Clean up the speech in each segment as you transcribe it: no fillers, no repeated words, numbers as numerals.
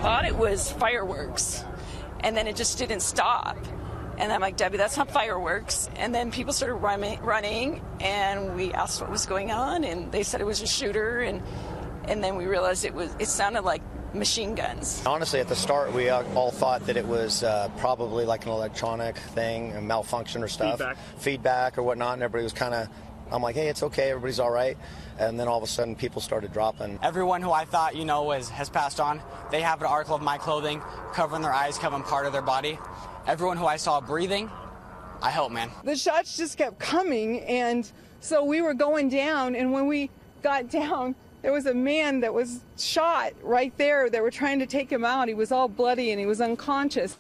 thought it was fireworks, and then it just didn't stop. And I'm like, Debbie, that's not fireworks. And then people started running, and we asked what was going on, and they said it was a shooter, and then we realized it sounded like machine guns. Honestly, at the start, we all thought that it was probably like an electronic thing, a malfunction or stuff. Feedback or whatnot, and everybody was kind of, I'm like, hey, it's okay, everybody's all right. And then all of a sudden, people started dropping. Everyone who I thought, has passed on, they have an article of my clothing covering their eyes, covering part of their body. Everyone who I saw breathing, I helped, man. The shots just kept coming, and so we were going down, and when we got down, there was a man that was shot right there. They were trying to take him out. He was all bloody, and he was unconscious.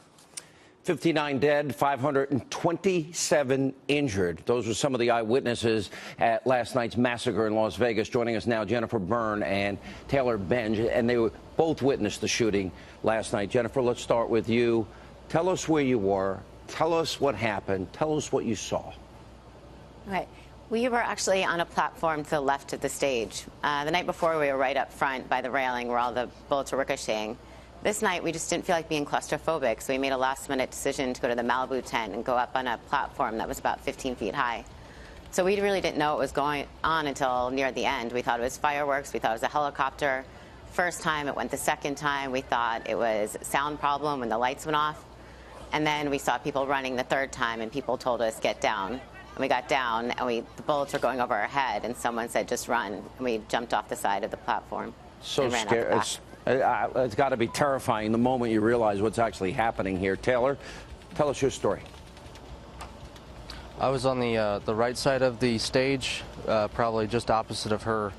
59 dead, 527 injured. Those were some of the eyewitnesses at last night's massacre in Las Vegas. Joining us now, Jennifer Byrne and Taylor Benj, and they both witnessed the shooting last night. Jennifer, let's start with you. Tell us where you were. Tell us what happened. Tell us what you saw. Right. We were actually on a platform to the left of the stage. The night before, we were right up front by the railing where all the bullets were ricocheting. This night, we just didn't feel like being claustrophobic, so we made a last-minute decision to go to the Malibu tent and go up on a platform that was about 15 feet high. So we really didn't know what was going on until near the end. We thought it was fireworks. We thought it was a helicopter. First time, it went the second time. We thought it was a sound problem when the lights went off. And then we saw people running the third time, and people told us, get down. And we got down, and the bullets were going over our head, and someone said, just run. And we jumped off the side of the platform. So scary. It's got to be terrifying the moment you realize what's actually happening here. Taylor, tell us your story. I was on the right side of the stage, probably just opposite of her.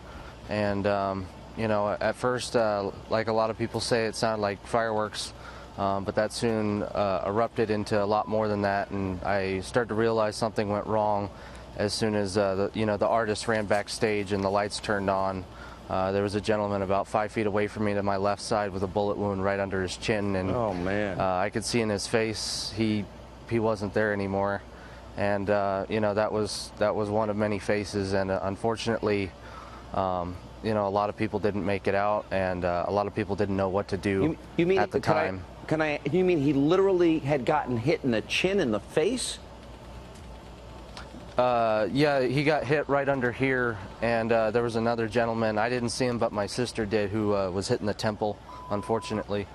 And, at first, like a lot of people say, it sounded like fireworks. But that soon erupted into a lot more than that, and I started to realize something went wrong as soon as the artist ran backstage and the lights turned on. There was a gentleman about 5 feet away from me to my left side with a bullet wound right under his chin, and oh man, I could see in his face he wasn't there anymore, and that was one of many faces, and unfortunately. A lot of people didn't make it out, and a lot of people didn't know what to do at the time. You mean he literally had gotten hit in the chin and the face? Yeah, he got hit right under here, and there was another gentleman. I didn't see him, but my sister did, who was hit in the temple, unfortunately.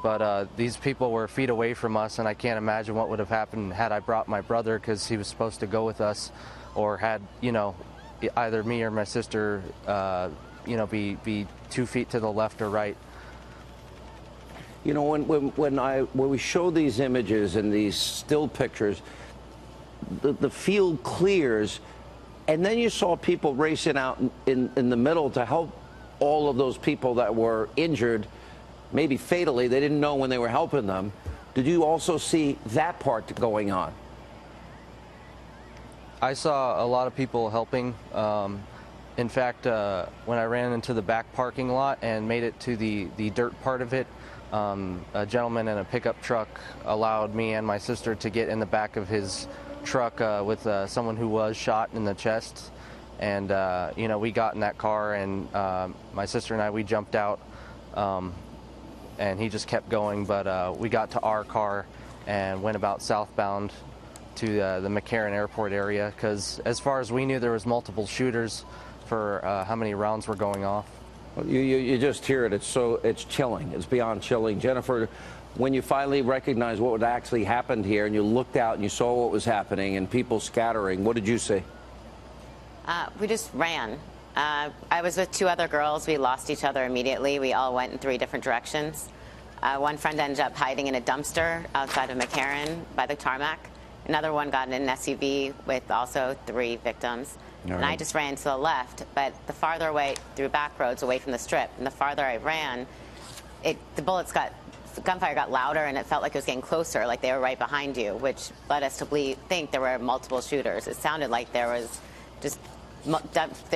But these people were feet away from us, and I can't imagine what would have happened had I brought my brother, because he was supposed to go with us, or had, either me or my sister be 2 feet to the left or right. When we show these images and these still pictures, the field clears, and then you saw people racing out in the middle to help all of those people that were injured, maybe fatally. They didn't know when they were helping them. Did you also see that part going on? I saw a lot of people helping. In fact, when I ran into the back parking lot and made it to the dirt part of it, a gentleman in a pickup truck allowed me and my sister to get in the back of his truck with someone who was shot in the chest. And, we got in that car, and my sister and I, we jumped out, and he just kept going. But we got to our car and went about southbound to the McCarran Airport area, because as far as we knew, there was multiple shooters for how many rounds were going off. Well, you just hear it. It's chilling. It's beyond chilling. Jennifer, when you finally recognized what had actually happened here, and you looked out and you saw what was happening and people scattering, what did you say? We just ran. I was with two other girls. We lost each other immediately. We all went in 3 different directions. One friend ended up hiding in a dumpster outside of McCarran by the tarmac. Another one got in an SUV with also 3 victims. Right. And I just ran to the left, but the farther away, through back roads away from the strip, and the farther I ran, the gunfire got louder, and it felt like it was getting closer, like they were right behind you, which led us to think there were multiple shooters. It sounded like they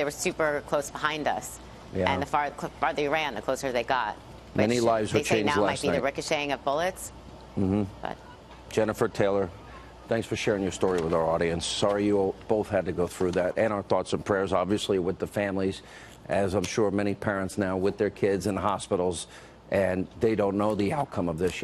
were super close behind us. Yeah. And the farther you ran, the closer they got. Many lives were changed last night. They say now might be the ricocheting of bullets. Mm-hmm. But Jennifer, Taylor, thanks for sharing your story with our audience. Sorry you both had to go through that. And our thoughts and prayers, obviously, with the families, as I'm sure many parents now with their kids in hospitals and they don't know the outcome of this yet.